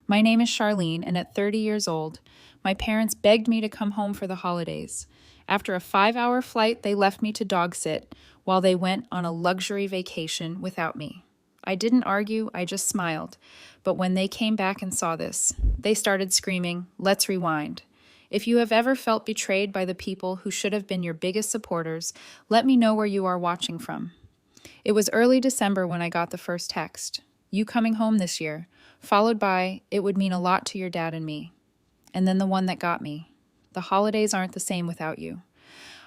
My name is Charlene, and at 30 years old, my parents begged me to come home for the holidays. After a 5-hour flight, they left me to Dogsit while they went on a luxury vacation without me. I didn't argue, I just smiled. But when they came back and saw this, they started screaming, "Let's rewind." If you have ever felt betrayed by the people who should have been your biggest supporters, let me know where you are watching from. It was early December when I got the first text. "You coming home this year," followed by, "It would mean a lot to your dad and me." And then the one that got me. "The holidays aren't the same without you."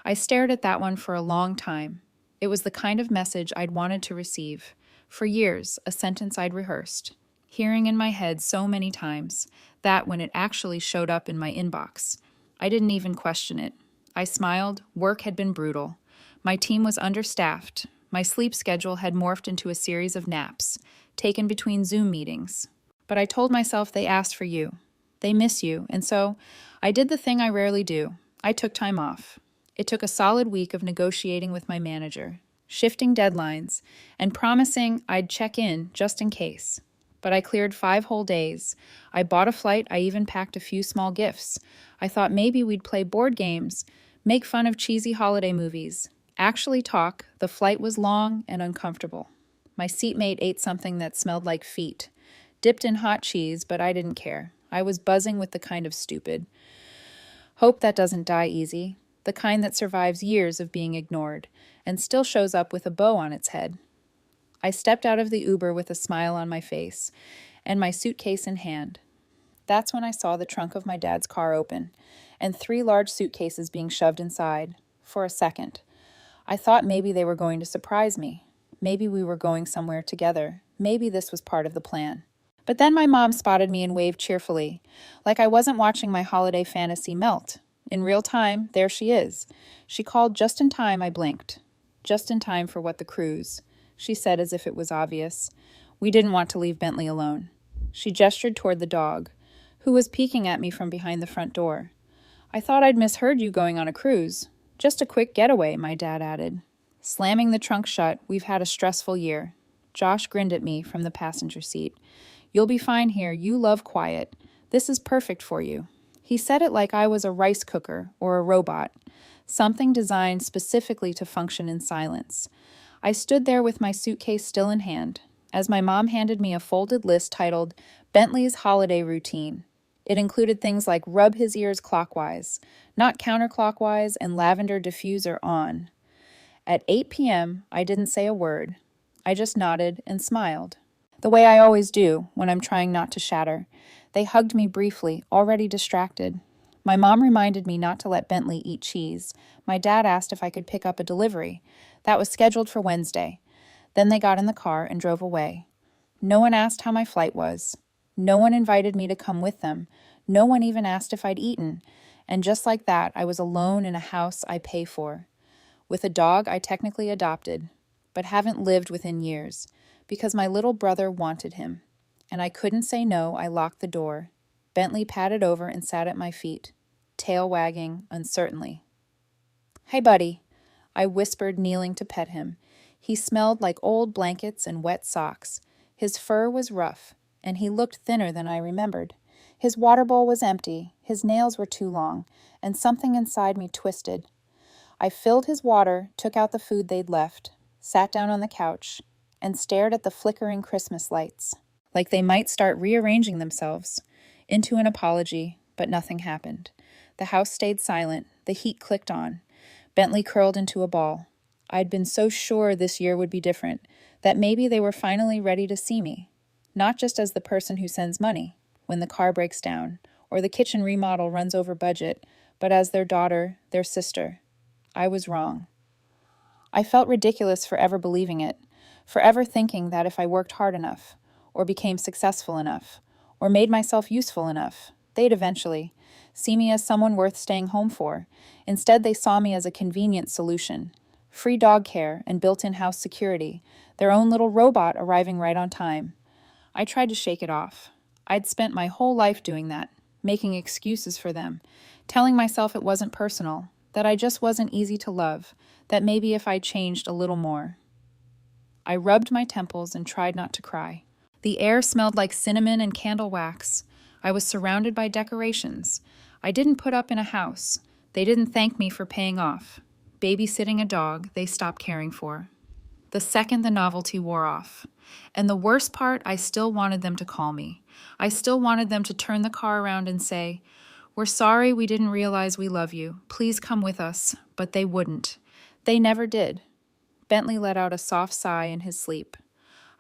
I stared at that one for a long time. It was the kind of message I'd wanted to receive. For years, a sentence I'd rehearsed, hearing in my head so many times, that when it actually showed up in my inbox, I didn't even question it. I smiled. Work had been brutal. My team was understaffed. My sleep schedule had morphed into a series of naps, taken between Zoom meetings. But I told myself they asked for you. They miss you, and so I did the thing I rarely do. I took time off. It took a solid week of negotiating with my manager, shifting deadlines, and promising I'd check in just in case. But I cleared 5 whole days. I bought a flight. I even packed a few small gifts. I thought maybe we'd play board games, make fun of cheesy holiday movies, actually talk. The flight was long and uncomfortable. My seatmate ate something that smelled like feet, dipped in hot cheese, but I didn't care. I was buzzing with the kind of stupid hope that doesn't die easy, the kind that survives years of being ignored and still shows up with a bow on its head. I stepped out of the Uber with a smile on my face and my suitcase in hand. That's when I saw the trunk of my dad's car open and 3 large suitcases being shoved inside. For a second, I thought maybe they were going to surprise me. Maybe we were going somewhere together. Maybe this was part of the plan. But then my mom spotted me and waved cheerfully, like I wasn't watching my holiday fantasy melt. In real time, there she is. She called just in time. I blinked. "Just in time for what, the cruise?" she said as if it was obvious. We didn't want to leave Bentley alone. She gestured toward the dog, who was peeking at me from behind the front door. "I thought I'd misheard you going on a cruise. Just a quick getaway," my dad added. Slamming the trunk shut, "We've had a stressful year." Josh grinned at me from the passenger seat. "You'll be fine here. You love quiet. This is perfect for you." He said it like I was a rice cooker or a robot, something designed specifically to function in silence. I stood there with my suitcase still in hand, as my mom handed me a folded list titled Bentley's Holiday Routine. It included things like rub his ears clockwise, not counterclockwise, and lavender diffuser on. At 8 p.m., I didn't say a word. I just nodded and smiled, the way I always do when I'm trying not to shatter. They hugged me briefly, already distracted. My mom reminded me not to let Bentley eat cheese. My dad asked if I could pick up a delivery. That was scheduled for Wednesday. Then they got in the car and drove away. No one asked how my flight was. No one invited me to come with them. No one even asked if I'd eaten. And just like that, I was alone in a house I pay for, with a dog I technically adopted, but haven't lived with in years, because my little brother wanted him. And I couldn't say no. I locked the door. Bentley padded over and sat at my feet, tail wagging uncertainly. "Hey, buddy," I whispered, kneeling to pet him. He smelled like old blankets and wet socks. His fur was rough, and he looked thinner than I remembered. His water bowl was empty, his nails were too long, and something inside me twisted. I filled his water, took out the food they'd left, sat down on the couch, and stared at the flickering Christmas lights, like they might start rearranging themselves into an apology, but nothing happened. The house stayed silent. The heat clicked on. Bentley curled into a ball. I'd been so sure this year would be different, that maybe they were finally ready to see me, not just as the person who sends money when the car breaks down or the kitchen remodel runs over budget, but as their daughter, their sister. I was wrong. I felt ridiculous for ever believing it, for ever thinking that if I worked hard enough, or became successful enough, or made myself useful enough, they'd eventually see me as someone worth staying home for. Instead, they saw me as a convenient solution. Free dog care and built-in house security, their own little robot arriving right on time. I tried to shake it off. I'd spent my whole life doing that, making excuses for them, telling myself it wasn't personal, that I just wasn't easy to love, that maybe if I changed a little more. I rubbed my temples and tried not to cry. The air smelled like cinnamon and candle wax. I was surrounded by decorations. I didn't put up in a house. They didn't thank me for paying off. Babysitting a dog they stopped caring for. The second the novelty wore off. And the worst part, I still wanted them to call me. I still wanted them to turn the car around and say, "We're sorry we didn't realize we love you. Please come with us." But they wouldn't. They never did. Bentley let out a soft sigh in his sleep.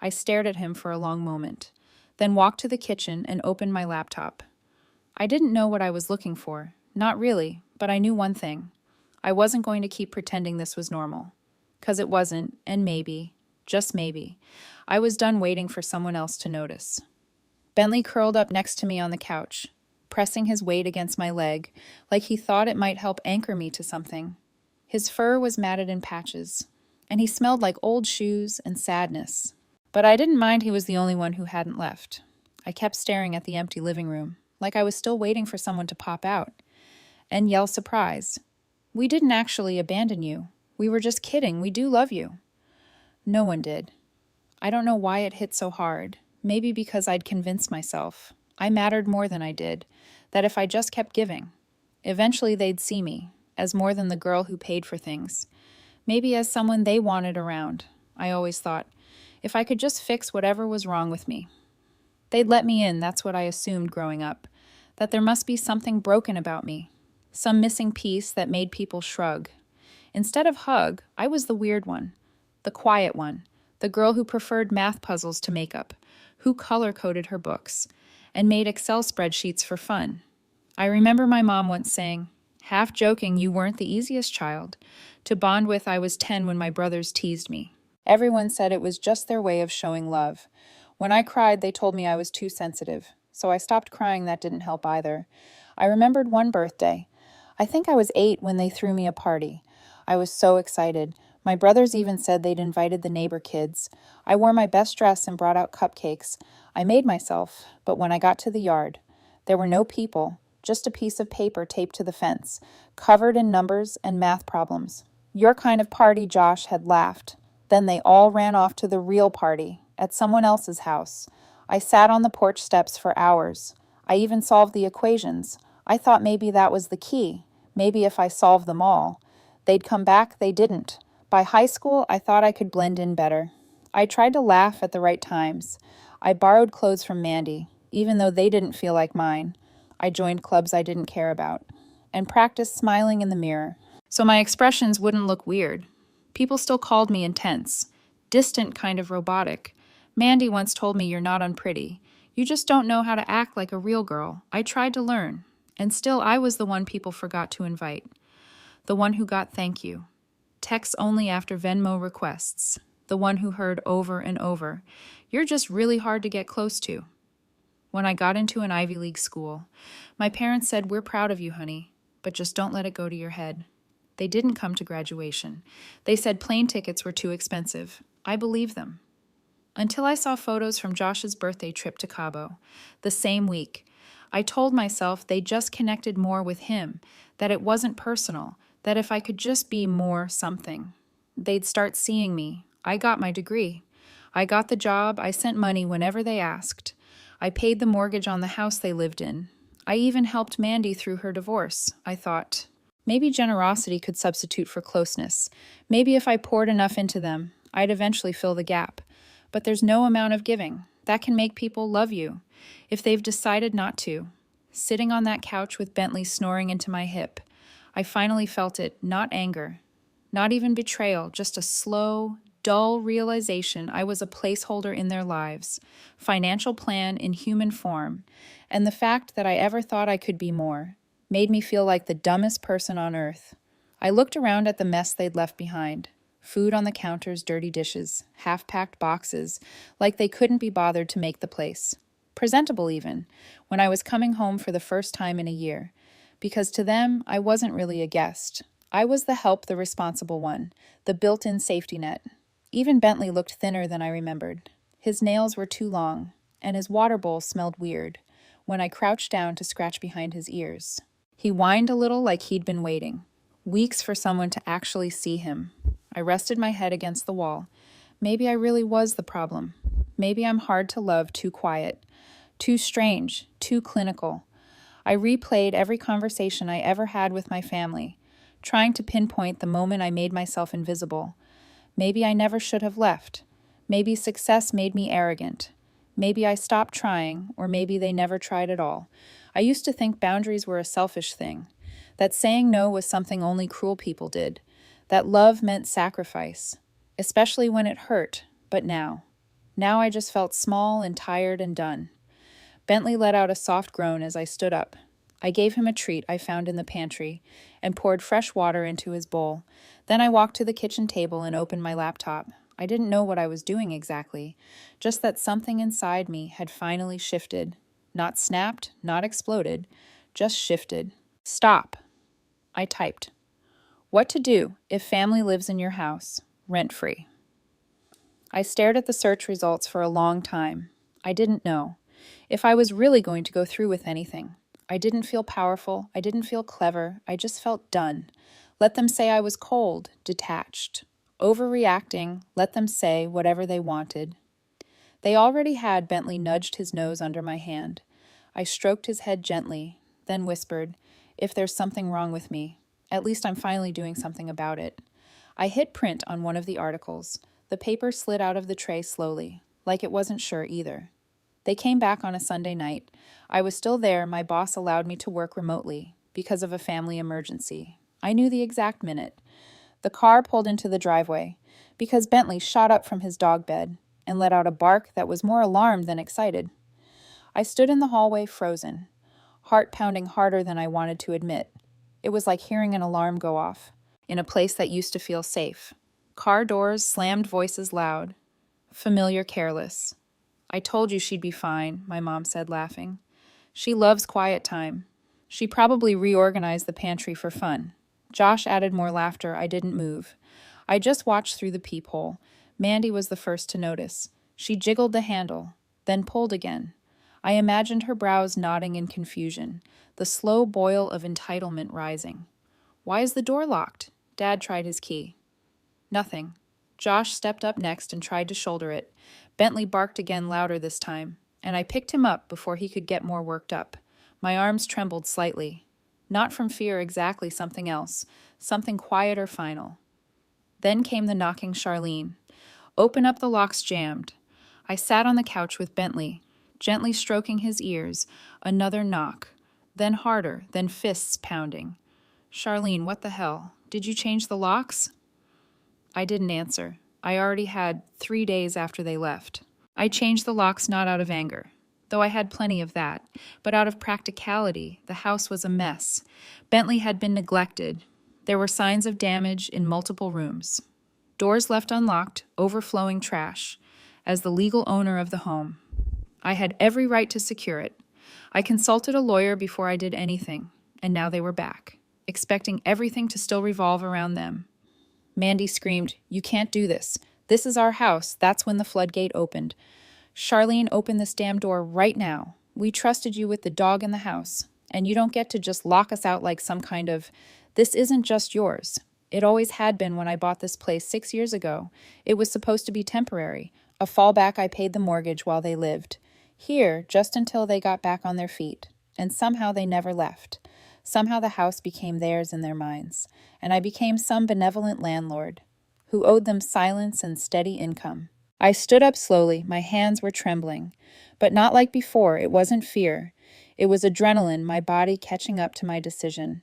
I stared at him for a long moment, then walked to the kitchen and opened my laptop. I didn't know what I was looking for. Not really, but I knew one thing. I wasn't going to keep pretending this was normal. 'Cause it wasn't, and maybe, just maybe, I was done waiting for someone else to notice. Bentley curled up next to me on the couch, pressing his weight against my leg, like he thought it might help anchor me to something. His fur was matted in patches, and he smelled like old shoes and sadness. But I didn't mind he was the only one who hadn't left. I kept staring at the empty living room, like I was still waiting for someone to pop out and yell surprise. "We didn't actually abandon you. We were just kidding. We do love you." No one did. I don't know why it hit so hard. Maybe because I'd convinced myself I mattered more than I did, that if I just kept giving, eventually they'd see me as more than the girl who paid for things. Maybe as someone they wanted around. I always thought, if I could just fix whatever was wrong with me. They'd let me in, that's what I assumed growing up. That there must be something broken about me. Some missing piece that made people shrug. Instead of hug, I was the weird one. The quiet one. The girl who preferred math puzzles to makeup. Who color-coded her books. And made Excel spreadsheets for fun. I remember my mom once saying, half joking, "You weren't the easiest child to bond with. I was 10 when my brothers teased me. Everyone said it was just their way of showing love. When I cried, they told me I was too sensitive. So I stopped crying. That didn't help either. I remembered one birthday. I think I was 8 when they threw me a party. I was so excited. My brothers even said they'd invited the neighbor kids. I wore my best dress and brought out cupcakes. I made myself, but when I got to the yard, there were no people, just a piece of paper taped to the fence, covered in numbers and math problems. Your kind of party, Josh had laughed. Then they all ran off to the real party, at someone else's house. I sat on the porch steps for hours. I even solved the equations. I thought maybe that was the key. Maybe if I solved them all, they'd come back. They didn't. By high school, I thought I could blend in better. I tried to laugh at the right times. I borrowed clothes from Mandy, even though they didn't feel like mine. I joined clubs I didn't care about, and practiced smiling in the mirror, so my expressions wouldn't look weird. People still called me intense, distant, kind of robotic. Mandy once told me, "You're not unpretty. You just don't know how to act like a real girl." I tried to learn, and still I was the one people forgot to invite. The one who got thank you. Texts only after Venmo requests. The one who heard over and over, "You're just really hard to get close to." When I got into an Ivy League school, my parents said, "We're proud of you, honey, but just don't let it go to your head." They didn't come to graduation. They said plane tickets were too expensive. I believed them. Until I saw photos from Josh's birthday trip to Cabo, the same week. I told myself they just connected more with him, that it wasn't personal, that if I could just be more something, they'd start seeing me. I got my degree. I got the job. I sent money whenever they asked. I paid the mortgage on the house they lived in. I even helped Mandy through her divorce. I thought, maybe generosity could substitute for closeness. Maybe if I poured enough into them, I'd eventually fill the gap. But there's no amount of giving that can make people love you if they've decided not to. Sitting on that couch with Bentley snoring into my hip, I finally felt it, not anger, not even betrayal, just a slow, dull realization I was a placeholder in their lives, financial plan in human form, and the fact that I ever thought I could be more made me feel like the dumbest person on earth. I looked around at the mess they'd left behind. Food on the counters, dirty dishes, half-packed boxes, like they couldn't be bothered to make the place. Presentable even, when I was coming home for the first time in a year, because to them, I wasn't really a guest. I was the help, the responsible one, the built-in safety net. Even Bentley looked thinner than I remembered. His nails were too long, and his water bowl smelled weird when I crouched down to scratch behind his ears. He whined a little like he'd been waiting, weeks for someone to actually see him. I rested my head against the wall. Maybe I really was the problem. Maybe I'm hard to love, too quiet, Too strange, too clinical. I replayed every conversation I ever had with my family, trying to pinpoint the moment I made myself invisible. Maybe I never should have left. Maybe success made me arrogant. Maybe I stopped trying, or maybe they never tried at all. I used to think boundaries were a selfish thing, that saying no was something only cruel people did, that love meant sacrifice, especially when it hurt. But now I just felt small and tired and done. Bentley let out a soft groan as I stood up. I gave him a treat I found in the pantry and poured fresh water into his bowl. Then I walked to the kitchen table and opened my laptop. I didn't know what I was doing exactly, just that something inside me had finally shifted. Not snapped, not exploded, just shifted. Stop. I typed. What to do if family lives in your house, rent-free. I stared at the search results for a long time. I didn't know if I was really going to go through with anything. I didn't feel powerful. I didn't feel clever. I just felt done. Let them say I was cold, detached, overreacting. Let them say whatever they wanted. They already had. Bentley nudged his nose under my hand. I stroked his head gently, then whispered, if there's something wrong with me, at least I'm finally doing something about it. I hit print on one of the articles. The paper slid out of the tray slowly, like it wasn't sure either. They came back on a Sunday night. I was still there. My boss allowed me to work remotely because of a family emergency. I knew the exact minute. The car pulled into the driveway because Bentley shot up from his dog bed and let out a bark that was more alarmed than excited. I stood in the hallway frozen, heart pounding harder than I wanted to admit. It was like hearing an alarm go off in a place that used to feel safe. Car doors slammed, voices loud, familiar, careless. I told you she'd be fine, my mom said, laughing. She loves quiet time. She probably reorganized the pantry for fun. Josh added more laughter. I didn't move. I just watched through the peephole. Mandy was the first to notice. She jiggled the handle, then pulled again. I imagined her brows nodding in confusion, the slow boil of entitlement rising. Why is the door locked? Dad tried his key. Nothing. Josh stepped up next and tried to shoulder it. Bentley barked again, louder this time, and I picked him up before he could get more worked up. My arms trembled slightly. Not from fear exactly, something else, something quiet or final. Then came the knocking. Charlene. Open up, the locks jammed. I sat on the couch with Bentley, gently stroking his ears. Another knock. Then harder, then fists pounding. Charlene, what the hell? Did you change the locks? I didn't answer. I already had 3 days after they left. I changed the locks not out of anger, though I had plenty of that, but out of practicality. The house was a mess. Bentley had been neglected. There were signs of damage in multiple rooms. Doors left unlocked, overflowing trash. As the legal owner of the home, I had every right to secure it. I consulted a lawyer before I did anything, and now they were back, expecting everything to still revolve around them. Mandy screamed, "You can't do this. This is our house." That's when the floodgate opened. Charlene, open this damn door right now. We trusted you with the dog in the house, and you don't get to just lock us out like some kind of, this isn't just yours. It always had been. When I bought this place 6 years ago, it was supposed to be temporary, a fallback. I paid the mortgage while they lived here, just until they got back on their feet, and somehow they never left. Somehow the house became theirs in their minds, and I became some benevolent landlord who owed them silence and steady income. I stood up slowly. My hands were trembling, but not like before. It wasn't fear. It was adrenaline, my body catching up to my decision.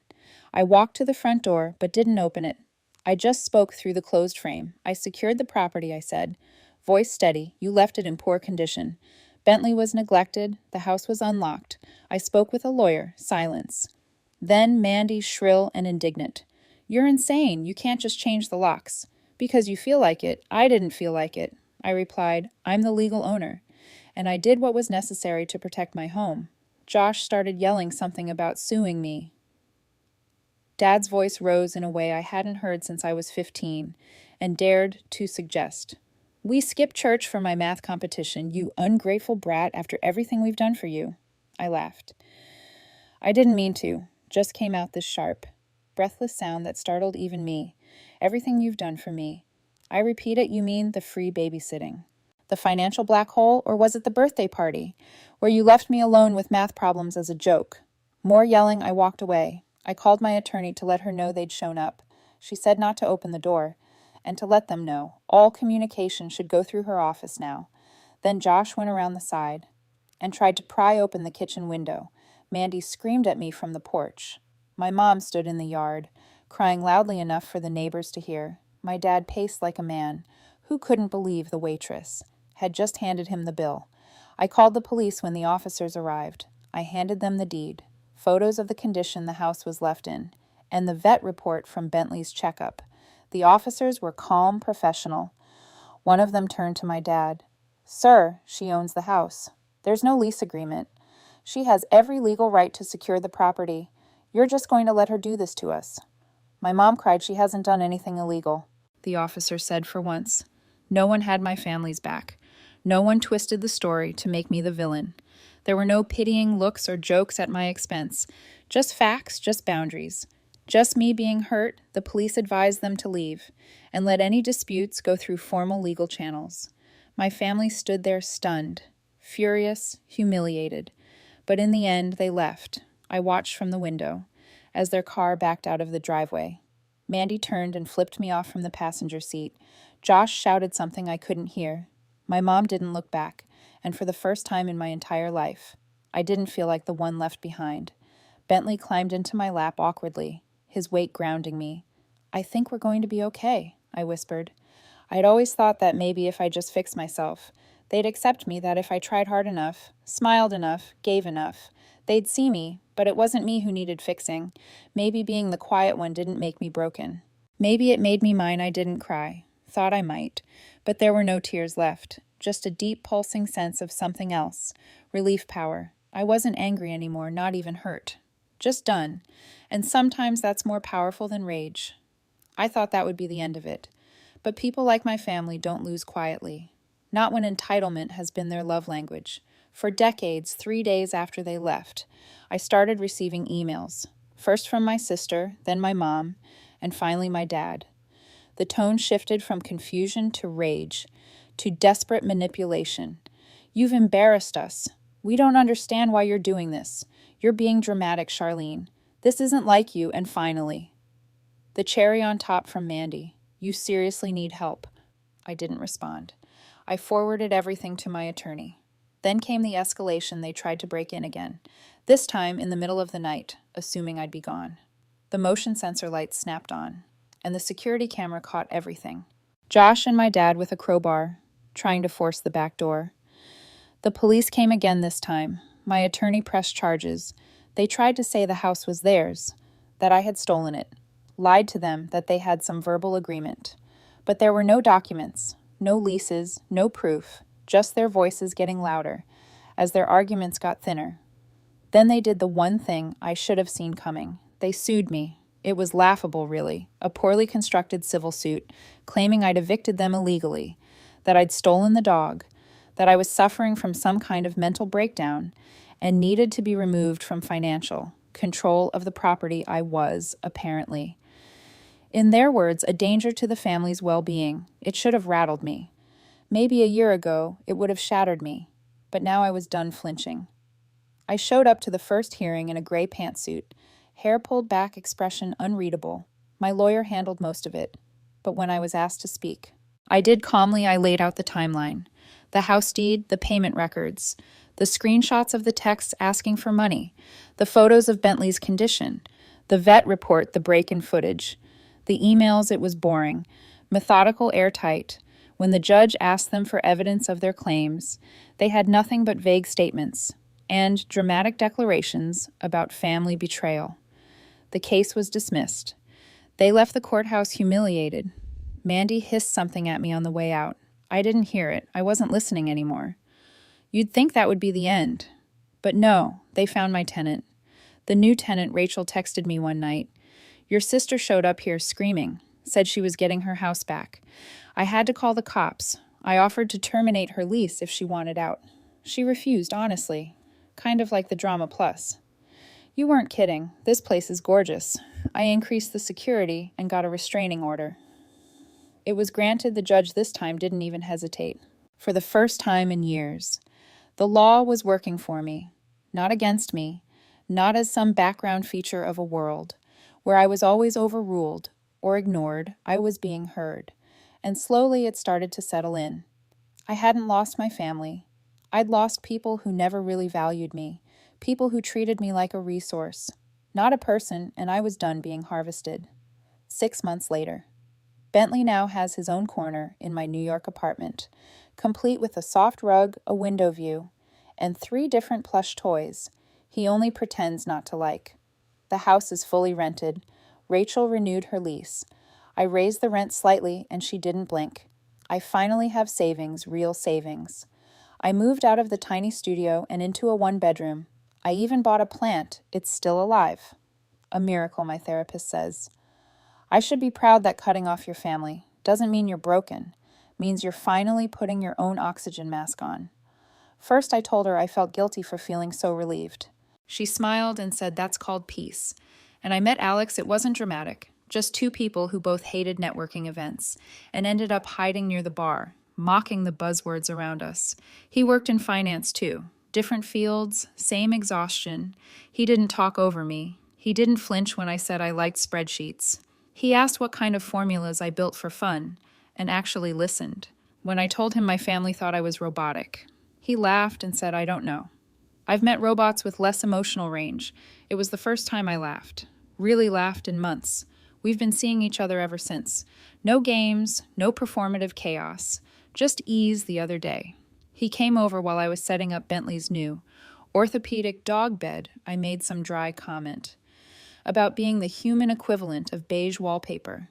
I walked to the front door, but didn't open it. I just spoke through the closed frame. I secured the property, I said, voice steady. You left it in poor condition. Bentley was neglected. The house was unlocked. I spoke with a lawyer. Silence. Then Mandy, shrill and indignant. You're insane. You can't just change the locks. Because you feel like it. I didn't feel like it. I replied, I'm the legal owner, and I did what was necessary to protect my home. Josh started yelling something about suing me. Dad's voice rose in a way I hadn't heard since I was 15, and dared to suggest, we skipped church for my math competition, you ungrateful brat, after everything we've done for you. I laughed. I didn't mean to. Just came out this sharp, breathless sound that startled even me. Everything you've done for me. I repeat it. You mean the free babysitting, The financial black hole, or was it the birthday party, where you left me alone with math problems as a joke? More yelling, I walked away. I called my attorney to let her know they'd shown up. She said not to open the door, and to let them know all communication should go through her office now. Then Josh went around the side and tried to pry open the kitchen window. Mandy screamed at me from the porch. My mom stood in the yard, crying loudly enough for the neighbors to hear. My dad paced like a man who couldn't believe the waitress had just handed him the bill. I called the police when the officers arrived. I handed them the deed, photos of the condition the house was left in, and the vet report from Bentley's checkup. The officers were calm, professional. One of them turned to my dad. "Sir, she owns the house. There's no lease agreement. She has every legal right to secure the property. You're just going to let her do this to us." My mom cried she hasn't done anything illegal, the officer said for once. No one had my family's back. No one twisted the story to make me the villain. There were no pitying looks or jokes at my expense. Just facts, just boundaries. Just me being hurt, the police advised them to leave and let any disputes go through formal legal channels. My family stood there stunned, furious, humiliated. But in the end, they left. I watched from the window as their car backed out of the driveway. Mandy turned and flipped me off from the passenger seat. Josh shouted something I couldn't hear. My mom didn't look back, and for the first time in my entire life, I didn't feel like the one left behind. Bentley climbed into my lap awkwardly, his weight grounding me. "I think we're going to be okay," I whispered. I'd always thought that maybe if I just fixed myself, they'd accept me, that if I tried hard enough, smiled enough, gave enough, they'd see me, but it wasn't me who needed fixing. Maybe being the quiet one didn't make me broken. Maybe it made me mine. I didn't cry. Thought I might. But there were no tears left. Just a deep pulsing sense of something else. Relief power. I wasn't angry anymore, not even hurt. Just done. And sometimes that's more powerful than rage. I thought that would be the end of it. But people like my family don't lose quietly. Not when entitlement has been their love language. For decades, 3 days after they left, I started receiving emails. First from my sister, then my mom, and finally my dad. The tone shifted from confusion to rage, to desperate manipulation. "You've embarrassed us. We don't understand why you're doing this. You're being dramatic, Charlene. This isn't like you," and finally, the cherry on top from Mandy. "You seriously need help." I didn't respond. I forwarded everything to my attorney. Then came the escalation. They tried to break in again, this time in the middle of the night, assuming I'd be gone. The motion sensor lights snapped on, and the security camera caught everything. Josh and my dad with a crowbar, trying to force the back door. The police came again this time. My attorney pressed charges. They tried to say the house was theirs, that I had stolen it, lied to them that they had some verbal agreement. But there were no documents, no leases, no proof, just their voices getting louder as their arguments got thinner. Then they did the one thing I should have seen coming. They sued me. It was laughable, really, a poorly constructed civil suit, claiming I'd evicted them illegally, that I'd stolen the dog, that I was suffering from some kind of mental breakdown and needed to be removed from financial control of the property I was, apparently. In their words, a danger to the family's well-being. It should have rattled me. Maybe a year ago, it would have shattered me, but now I was done flinching. I showed up to the first hearing in a gray pantsuit, hair pulled back, expression unreadable. My lawyer handled most of it, but when I was asked to speak, I did calmly. I laid out the timeline, the house deed, the payment records, the screenshots of the texts asking for money, the photos of Bentley's condition, the vet report, the break-in footage, the emails. It was boring, methodical, airtight. When the judge asked them for evidence of their claims, they had nothing but vague statements and dramatic declarations about family betrayal. The case was dismissed. They left the courthouse humiliated. Mandy hissed something at me on the way out. I didn't hear it. I wasn't listening anymore. You'd think that would be the end. But no, they found my tenant. The new tenant, Rachel, texted me one night. "Your sister showed up here screaming, said she was getting her house back. I had to call the cops. I offered to terminate her lease if she wanted out. She refused, honestly. Kind of like the drama plus. You weren't kidding. This place is gorgeous. I increased the security and got a restraining order." It was granted. The judge this time didn't even hesitate. For the first time in years, the law was working for me, not against me, not as some background feature of a world where I was always overruled or ignored. I was being heard, and slowly it started to settle in. I hadn't lost my family. I'd lost people who never really valued me, people who treated me like a resource, not a person, and I was done being harvested. 6 months later, Bentley now has his own corner in my New York apartment, complete with a soft rug, a window view, and 3 different plush toys he only pretends not to like. The house is fully rented. Rachel renewed her lease. I raised the rent slightly, and she didn't blink. I finally have savings, real savings. I moved out of the tiny studio and into a 1-bedroom. I even bought a plant. It's still alive. A miracle, my therapist says. I should be proud that cutting off your family doesn't mean you're broken. It means you're finally putting your own oxygen mask on. First, I told her I felt guilty for feeling so relieved. She smiled and said that's called peace. And I met Alex. It wasn't dramatic. Just 2 people who both hated networking events and ended up hiding near the bar, mocking the buzzwords around us. He worked in finance too. Different fields, same exhaustion. He didn't talk over me. He didn't flinch when I said I liked spreadsheets. He asked what kind of formulas I built for fun and actually listened when I told him my family thought I was robotic. He laughed and said, I don't know. I've met robots with less emotional range. It was the first time I laughed. Really laughed in months. We've been seeing each other ever since. No games, no performative chaos. Just ease the other day. He came over while I was setting up Bentley's new orthopedic dog bed. I made some dry comment about being the human equivalent of beige wallpaper.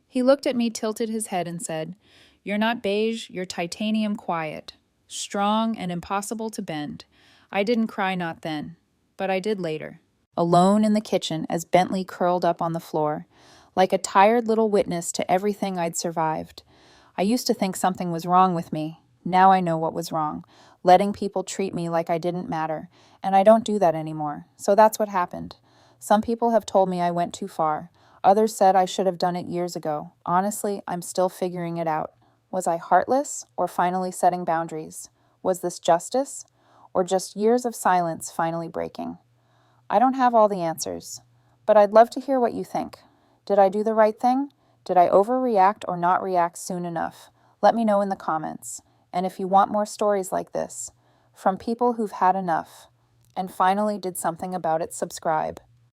He looked at me, tilted his head, and said, You're not beige, you're titanium quiet, strong and impossible to bend. I didn't cry, not then, but I did later. Alone in the kitchen as Bentley curled up on the floor, like a tired little witness to everything I'd survived. I used to think something was wrong with me. Now I know what was wrong. Letting people treat me like I didn't matter, and I don't do that anymore. So that's what happened. Some people have told me I went too far. Others said I should have done it years ago. Honestly, I'm still figuring it out. Was I heartless or finally setting boundaries? Was this justice or just years of silence finally breaking? I don't have all the answers, but I'd love to hear what you think. Did I do the right thing? Did I overreact or not react soon enough? Let me know in the comments. And if you want more stories like this, from people who've had enough and finally did something about it, subscribe.